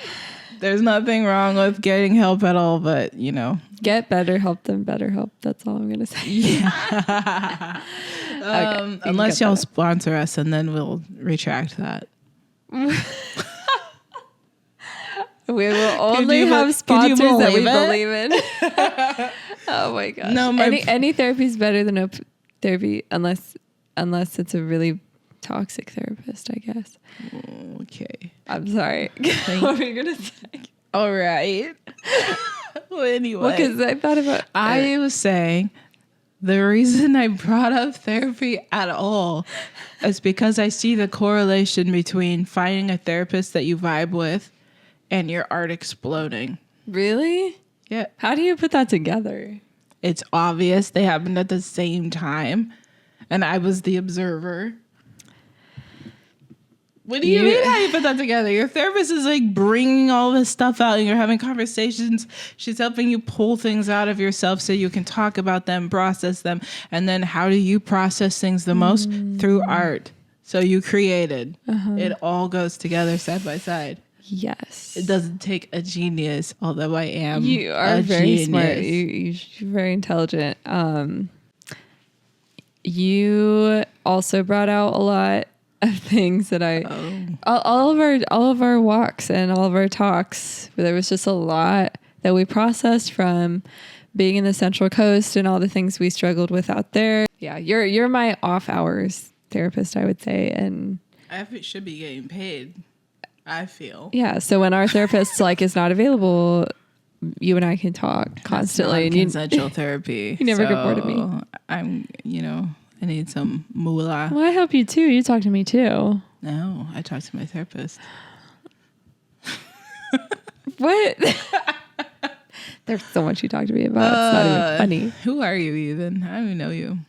There's nothing wrong with getting help at all, but Get BetterHelp than BetterHelp. That's all I'm going to say. Yeah. Okay, Unless y'all sponsor us, and then we'll retract that. We will only have sponsors that we believe in. Oh my gosh. No, any therapy is better than no therapy unless it's a really toxic therapist, I guess. Okay. I'm sorry. What were you going to say? All right. Well, anyway. Well, because I thought about... I was saying the reason I brought up therapy at all is because I see the correlation between finding a therapist that you vibe with and your art exploding. Really? Yeah. How do you put that together? It's obvious they happened at the same time, and I was the observer. What do you mean how you put that together? Your therapist is like bringing all this stuff out and you're having conversations. She's helping you pull things out of yourself so you can talk about them, process them. And then how do you process things the most? Through art. So you created. It all goes together side by side. Yes. It doesn't take a genius, although I am. You are very smart. You're very intelligent. You also brought out a lot of things that all of our walks and all of our talks, there was just a lot that we processed from being in the Central Coast and all the things we struggled with out there. Yeah, you're my off hours therapist, I would say, and I should be getting paid, I feel. Yeah, so when our therapist is not available, you and I can talk constantly. It's non-consensual therapy. You never get bored of me. I'm, I need some moolah. Well, I help you too. You talk to me too. No, I talk to my therapist. What? There's so much you talk to me about. It's not even funny. Who are you even? I don't even know you.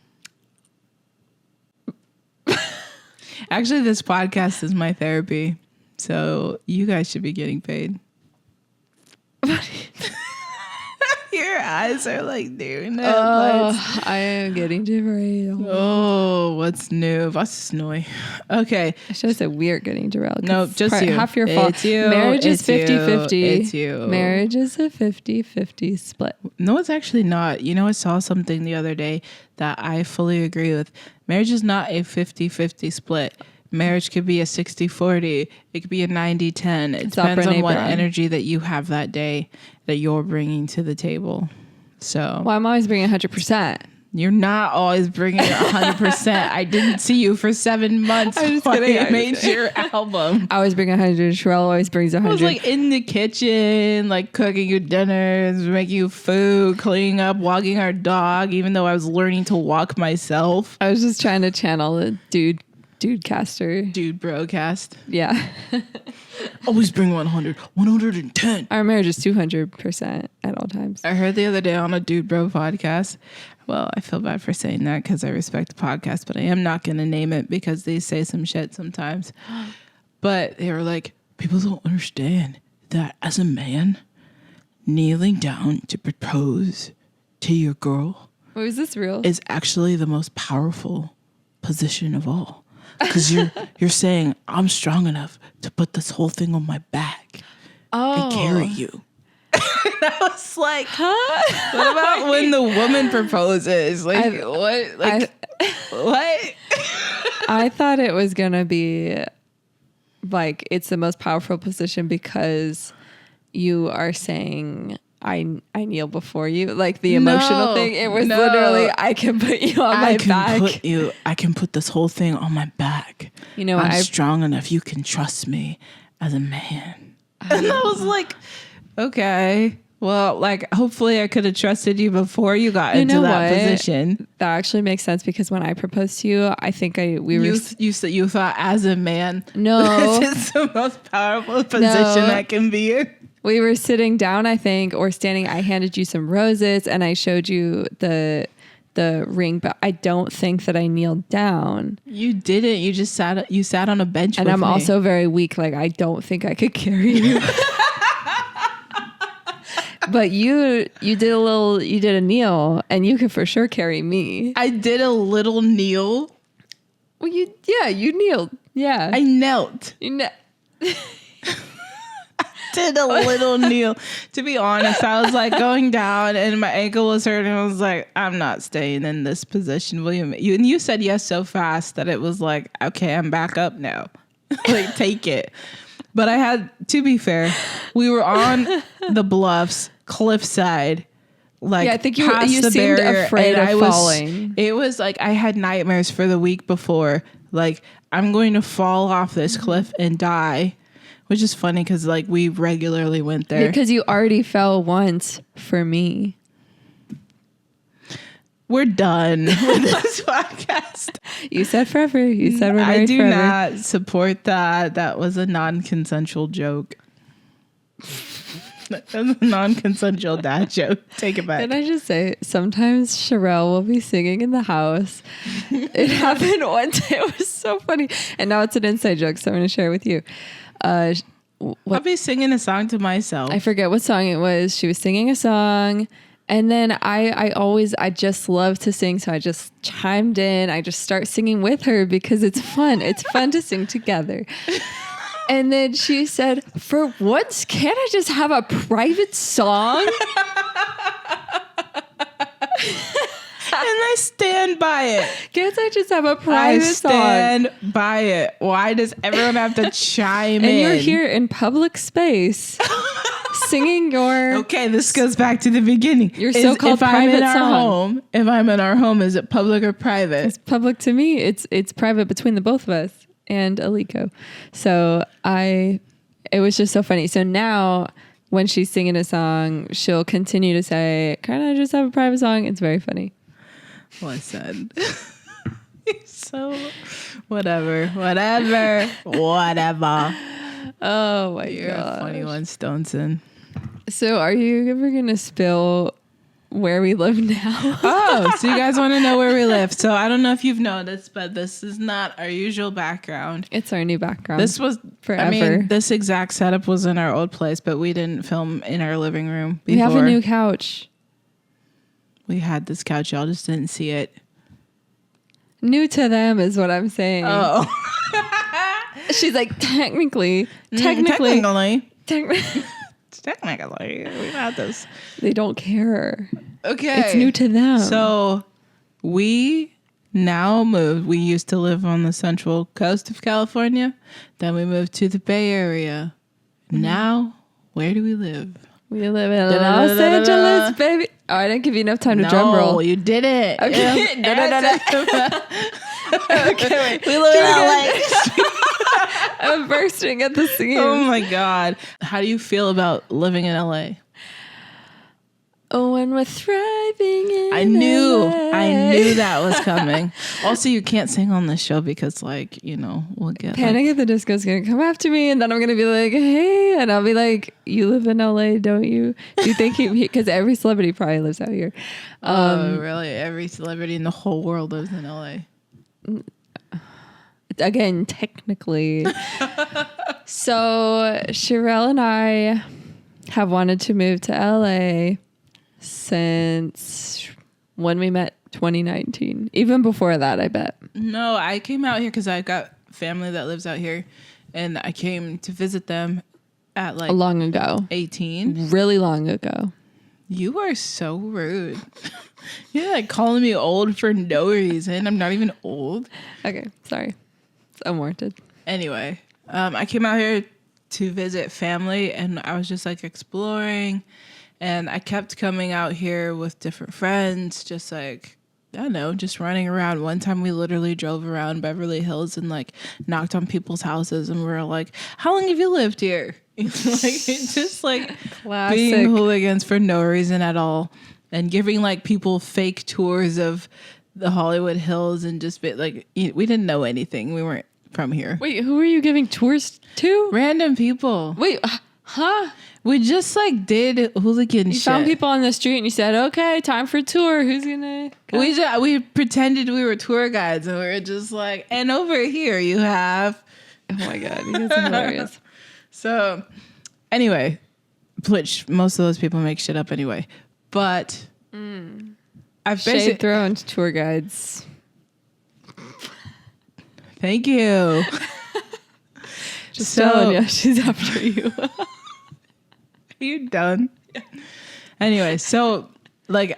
Actually, this podcast is my therapy. So you guys should be getting paid. Your eyes are like doing it. I am getting derailed. Oh, what's new? What's new? Okay. I should have said we're getting derailed. No, just you. Half your fault. It's you. Marriage is 50-50. It's you. Marriage is a 50-50 split. No, it's actually not. I saw something the other day that I fully agree with. Marriage is not a 50-50 split. Marriage could be a 60-40. It could be a 90-10. It depends on what energy that you have that day that you're bringing to the table. So, well, I'm always bringing 100%. You're not always bringing 100%. I didn't see you for 7 months while you made your album. I always bring 100. Sherell always brings 100. I was in the kitchen, cooking you dinners, making you food, cleaning up, walking our dog, even though I was learning to walk myself. I was just trying to channel the dude caster. Dude broadcast. Yeah. Always bring 100. 110. Our marriage is 200% at all times. I heard the other day on a Dude Bro podcast. Well, I feel bad for saying that because I respect the podcast, but I am not going to name it because they say some shit sometimes. But they were like, people don't understand that as a man, kneeling down to propose to your girl. Oh, is this real? Is actually the most powerful position of all. Because you're saying, I'm strong enough to put this whole thing on my back and carry you. And I was like, huh? What about when the woman proposes? What? I thought it was going to be it's the most powerful position because you are saying, I kneel before you, the emotional thing. It was literally, I can put you on my back. I can put this whole thing on my back. I'm strong enough. You can trust me as a man. And I was like, okay, well, hopefully I could have trusted you before you got into that position. That actually makes sense because when I proposed to you, I think you thought as a man, no, this is the most powerful position I can be in. We were sitting down, I think, or standing. I handed you some roses and I showed you the ring, but I don't think that I kneeled down. You didn't. You just sat on a bench and with I'm me. Also very weak. I don't think I could carry you. But you did a kneel and you could for sure carry me. I did a little kneel. Well, you kneeled. Yeah. I knelt. did a little kneel. To be honest, I was like going down and my ankle was hurting. I was like, I'm not staying in this position, William. And you said yes so fast that it was like, okay, I'm back up now. Like, take it. But I had, to be fair, we were on the bluffs, cliffside. Like, I think you the seemed barrier, afraid and of falling. It was like I had nightmares for the week before. Like, I'm going to fall off this cliff and die, which is funny because like we regularly went there. Because you already fell once for me. We're done with this podcast. You said forever. You said we're married forever. I do not support that. That was a non-consensual joke. That was a non-consensual dad joke. Take it back. Can I just say, sometimes Sherell will be singing in the house. It happened one day. It was so funny. And now it's an inside joke, so I'm going to share it with you. I'll be singing a song to myself. I forget what song it was. She was singing a song. And then I just love to sing. So I just chimed in. I just start singing with her because it's fun. It's fun to sing together. And then she said, for once, can't I just have a private song? And I stand by it. Can't I just have a private song? I stand by it. Why does everyone have to chime in? And you're here in public space singing your... Okay, this goes back to the beginning. Your so-called private song. If I'm in our home, is it public or private? It's public to me. It's private between the both of us and Aliko. So it was just so funny. So now when she's singing a song, she'll continue to say, "Can I just have a private song?" It's very funny. Listen. So whatever. Oh my God. You're a funny one, Stoneson. So are you ever gonna spill where we live now? Oh, so you guys want to know where we live. So I don't know if you've noticed, but this is not our usual background. It's our new background. This was forever. I mean, this exact setup was in our old place, but we didn't film in our living room before. We have a new couch. We had this couch. Y'all just didn't see it. New to them is what I'm saying. Oh. She's like, technically. Technically, we had this. They don't care. Okay. It's new to them. So we now moved. We used to live on the central coast of California. Then we moved to the Bay Area. Mm-hmm. Now, where do we live? We live in Los Angeles, baby. Oh, I didn't give you enough time to drum roll. No, you did it. Okay. Okay, wait. We live in LA. I'm bursting at the seams. Oh my God. How do you feel about living in LA? Oh, and we're thriving in I knew LA. that was coming. Also, you can't sing on this show because, like, you know, we'll get Panic at the Disco is going to come after me, and then I'm going to be like, hey, and I'll be like, you live in LA, don't you? Do you think because every celebrity probably lives out here. Oh, really? Every celebrity in the whole world lives in LA. Again, technically. So Sherell and I have wanted to move to LA since when we met, 2019. Even before that, I bet. No, I came out here because I got family that lives out here, and I came to visit them at like long ago. 18. Really long ago. You are so rude. You're like calling me old for no reason. I'm not even old. Okay, sorry. It's unwarranted. Anyway, I came out here to visit family, and I was just like exploring, and I kept coming out here with different friends, just like, I don't know, just running around. One time we literally drove around Beverly Hills and like knocked on people's houses, and we were like, how long have you lived here? Like, just like Classic. Being hooligans for no reason at all, and giving like people fake tours of the Hollywood Hills, and just be like, we didn't know anything. We weren't from here. Wait, who are you giving tours to? Random people. Wait, huh? We just like did hooligan shit. You found people on the street and you said, okay, time for a tour. Who's gonna come? We pretended we were tour guides, and we were just like, and over here you have. Oh my God, you guys are hilarious. So anyway, which most of those people make shit up anyway. But I've Shade thrown to tour guides. Thank you. Just telling you, she's after you. You done? Anyway, so like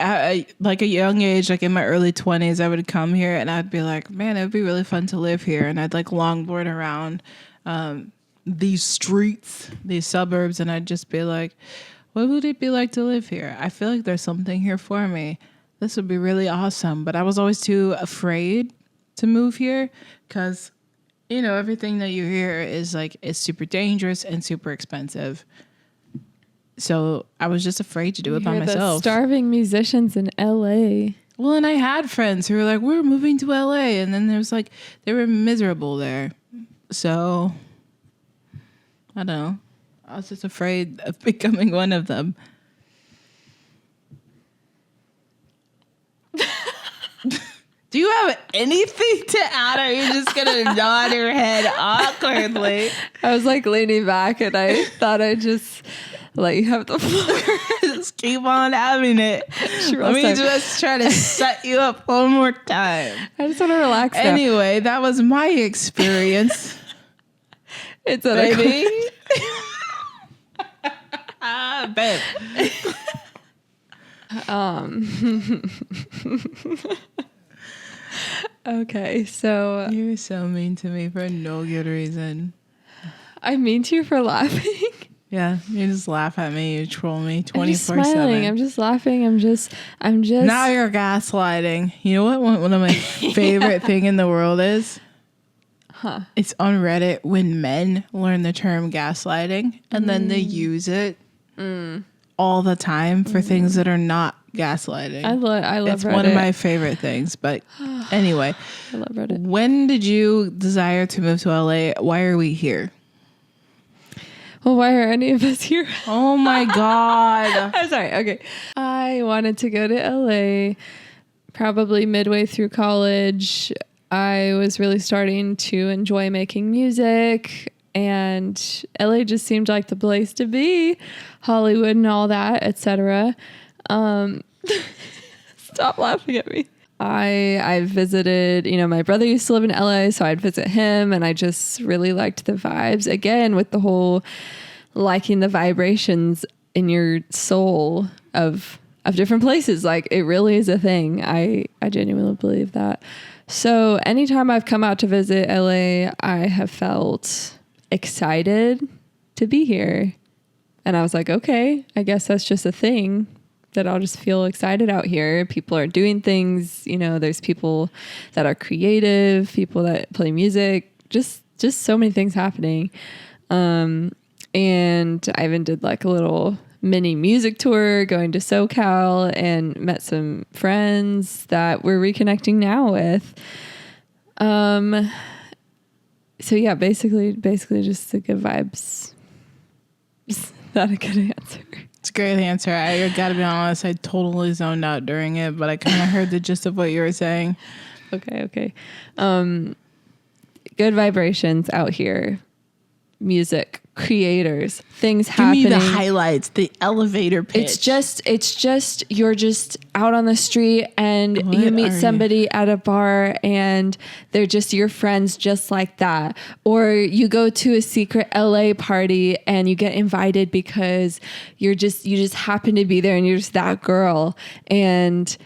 like a young age, like in my early 20s, I would come here and I'd be like, man, it would be really fun to live here. And I'd like longboard around these streets, these suburbs, and I'd just be like, what would it be like to live here? I feel like there's something here for me. This would be really awesome. But I was always too afraid to move here because, you know, everything that you hear is like, it's super dangerous and super expensive. So I was just afraid to do it by myself. The starving musicians in LA. Well, and I had friends who were like, we're moving to LA. And then there's like, they were miserable there. So I don't know. I was just afraid of becoming one of them. Do you have anything to add, or are you just going to nod your head awkwardly? I was like leaning back and I thought I'd just let you have the floor. Just keep on having it. Let me just try to set you up one more time. I just want to relax now. Anyway, that was my experience. It's a baby. Babe. Okay, so You're so mean to me for no good reason. I mean to you for laughing. Yeah, you just laugh at me, you troll me 24/7. I'm just smiling. I'm just laughing. I'm just. Now you're gaslighting. You know what one of my favorite thing in the world is? Huh. It's on Reddit when men learn the term gaslighting and then they use it all the time for things that are not gaslighting. I love it's Reddit. One of my favorite things. But anyway, I love Reddit. When did you desire to move to LA? Why are we here? Well, why are any of us here? Oh my God. I'm sorry. Okay. I wanted to go to LA probably midway through college. I was really starting to enjoy making music, and LA just seemed like the place to be. Hollywood and all that, etc. Stop laughing at me. I visited, my brother used to live in LA, so I'd visit him, and I just really liked the vibes. Again, with the whole liking the vibrations in your soul of different places. Like, it really is a thing. I genuinely believe that. So anytime I've come out to visit LA, I have felt excited to be here. And I was like, okay, I guess that's just a thing, that I'll just feel excited out here. People are doing things, there's people that are creative, people that play music, just so many things happening. And I even did like a little mini music tour going to SoCal and met some friends that we're reconnecting now with. So yeah, basically just the good vibes. Is that a good answer? It's a great answer. I gotta be honest, I totally zoned out during it, but I kind of heard the gist of what you were saying. Okay. Good vibrations out here. Music, creators, things happening. Give me the highlights, the elevator pitch. It's just you're just out on the street and you meet somebody at a bar and they're just your friends just like that. Or you go to a secret LA party and you get invited because you just happen to be there and you're just that girl. And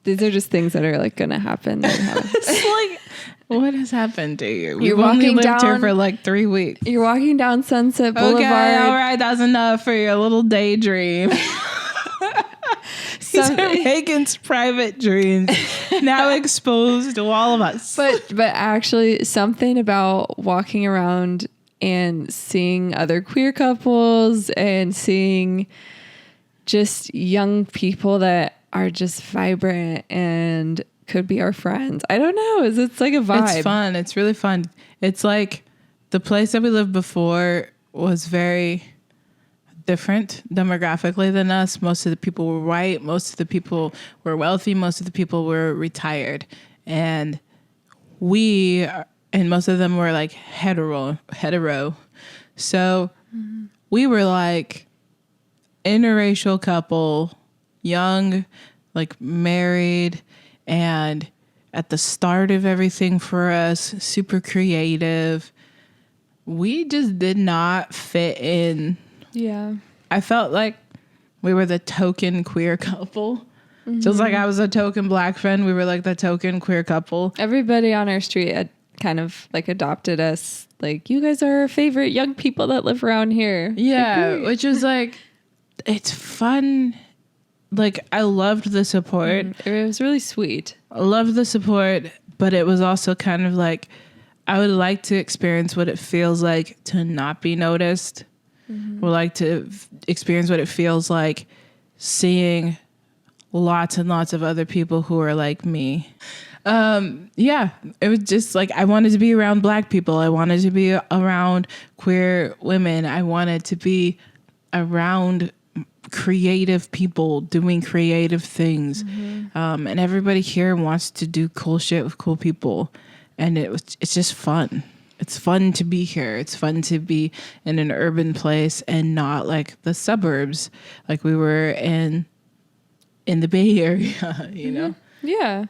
these are just things that are like gonna happen. It's like, what has happened to you? You're We've only walking lived here down for like 3 weeks. You're walking down Sunset Boulevard. Okay, all right, that's enough for your little daydream. These are Megan's private dreams, now exposed to all of us. But actually, something about walking around and seeing other queer couples and seeing just young people that are just vibrant and could be our friends. I don't know. It's like a vibe. It's fun. It's really fun. It's like the place that we lived before was very different demographically than us. Most of the people were white. Most of the people were wealthy. Most of the people were retired. And most of them were like hetero. So we were like interracial couple, young, like married, and at the start of everything for us, super creative. We just did not fit in. Yeah. I felt like we were the token queer couple. Just like I was a token black friend, we were like the token queer couple. Everybody on our street had kind of like adopted us. Like, you guys are our favorite young people that live around here. Yeah, which was like, it's fun. Like, I loved the support. It was really sweet. I loved the support, but it was also kind of like, I would like to experience what it feels like to not be noticed. Would like to experience what it feels like seeing lots and lots of other people who are like me. Yeah, it was just like, I wanted to be around black people. I wanted to be around queer women. I wanted to be around creative people doing creative things. And everybody here wants to do cool shit with cool people. And it's just fun. It's fun to be here. It's fun to be in an urban place and not like the suburbs, like we were in the Bay Area, you know? Yeah.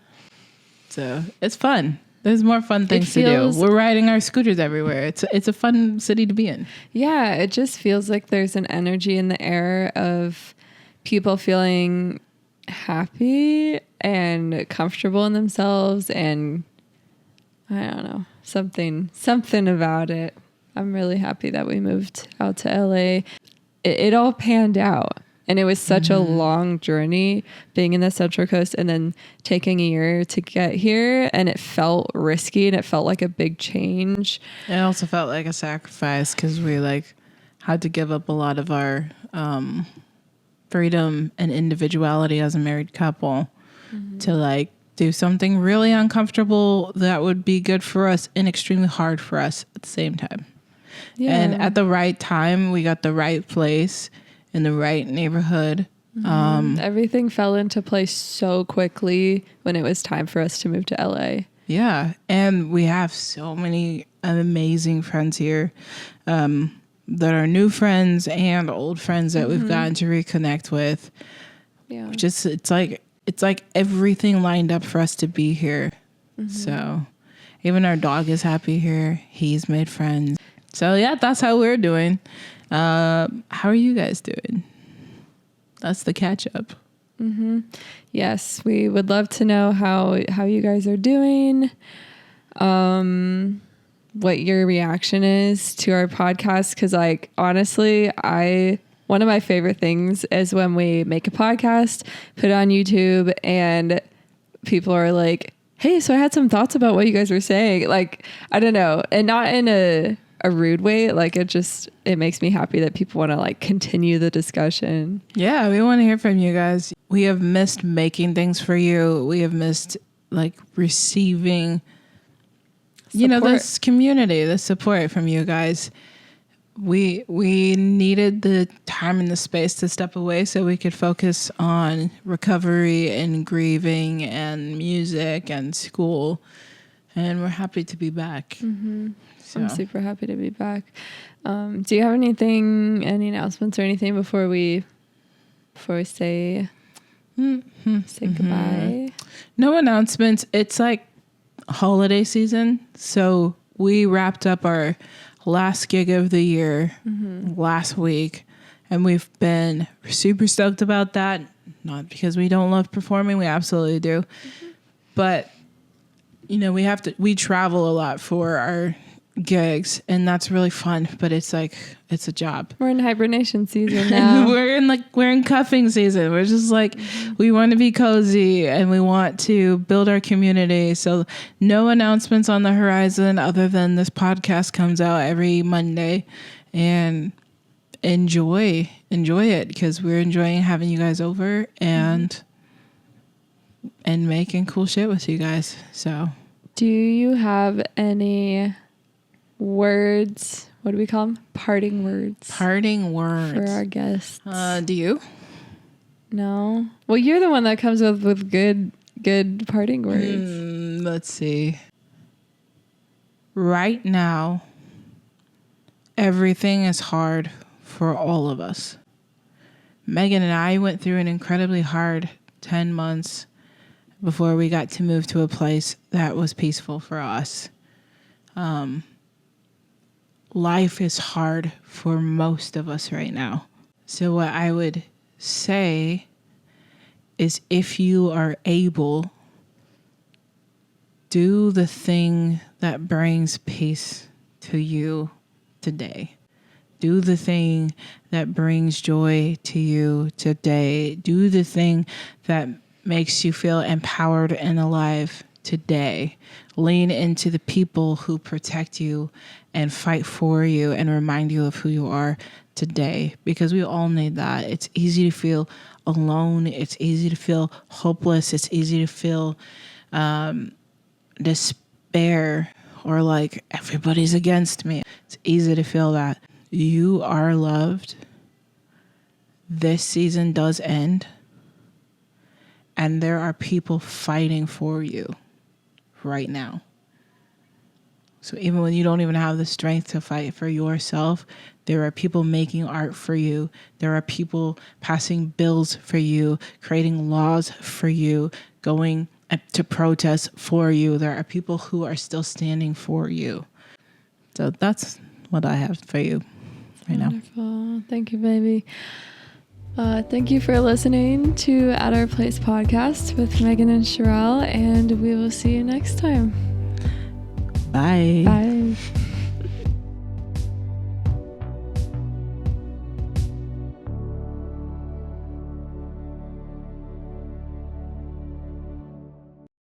So it's fun. There's more fun things to do. We're riding our scooters everywhere. It's a fun city to be in. Yeah, it just feels like there's an energy in the air of people feeling happy and comfortable in themselves, and I don't know, something about it. I'm really happy that we moved out to LA. It all panned out. And it was such a long journey being in the Central Coast and then taking a year to get here. And it felt risky and it felt like a big change. It also felt like a sacrifice because we like had to give up a lot of our freedom and individuality as a married couple to like do something really uncomfortable that would be good for us and extremely hard for us at the same time. Yeah. And at the right time, we got the right place in the right neighborhood. Everything fell into place so quickly when it was time for us to move to LA. Yeah. And we have so many amazing friends here that are new friends and old friends that we've gotten to reconnect with. Yeah. Just it's like everything lined up for us to be here. So even our dog is happy here. He's made friends. So yeah, that's how we're doing. How are you guys doing? That's the catch up. Yes, we would love to know how you guys are doing. What your reaction is to our podcast. Cause like, honestly, one of my favorite things is when we make a podcast, put it on YouTube and people are like, hey, so I had some thoughts about what you guys were saying. Like, I don't know. And not in a rude way. Like it makes me happy that people want to like continue the discussion. Yeah, we want to hear from you guys. We have missed making things for you. We have missed like receiving, support. This community, the support from you guys. We needed the time and the space to step away so we could focus on recovery and grieving and music and school. And we're happy to be back. So. I'm super happy to be back. Do you have any announcements or anything before we say goodbye? No announcements. It's like holiday season. So we wrapped up our last gig of the year last week. And we've been super stoked about that. Not because we don't love performing. We absolutely do. But, we travel a lot for our gigs and that's really fun, but it's a job. We're in hibernation season now. we're in cuffing season. We're just like we want to be cozy and we want to build our community. So no announcements on the horizon other than this podcast comes out every Monday, and enjoy it because we're enjoying having you guys over and making cool shit with you guys. So do you have any words? What do we call them? Parting words for our guests. Do you? No. Well, you're the one that comes with good parting words. Let's see. Right now, everything is hard for all of us. Megan and I went through an incredibly hard 10 months before we got to move to a place that was peaceful for us. Life is hard for most of us right now. So what I would say is, if you are able, do the thing that brings peace to you today. Do the thing that brings joy to you today. Do the thing that makes you feel empowered and alive today. Lean into the people who protect you and fight for you and remind you of who you are today, because we all need that. It's easy to feel alone. It's easy to feel hopeless. It's easy to feel despair, or like everybody's against me. It's easy to feel that. You are loved. This season does end, and there are people fighting for you right now. So even when you don't even have the strength to fight for yourself, there are people making art for you. There are people passing bills for you, creating laws for you, going to protest for you. There are people who are still standing for you. So that's what I have for you right now. Wonderful. Thank you, baby. Thank you for listening to At Our Place podcast with Megan and Sherell, and we will see you next time. Bye. Bye.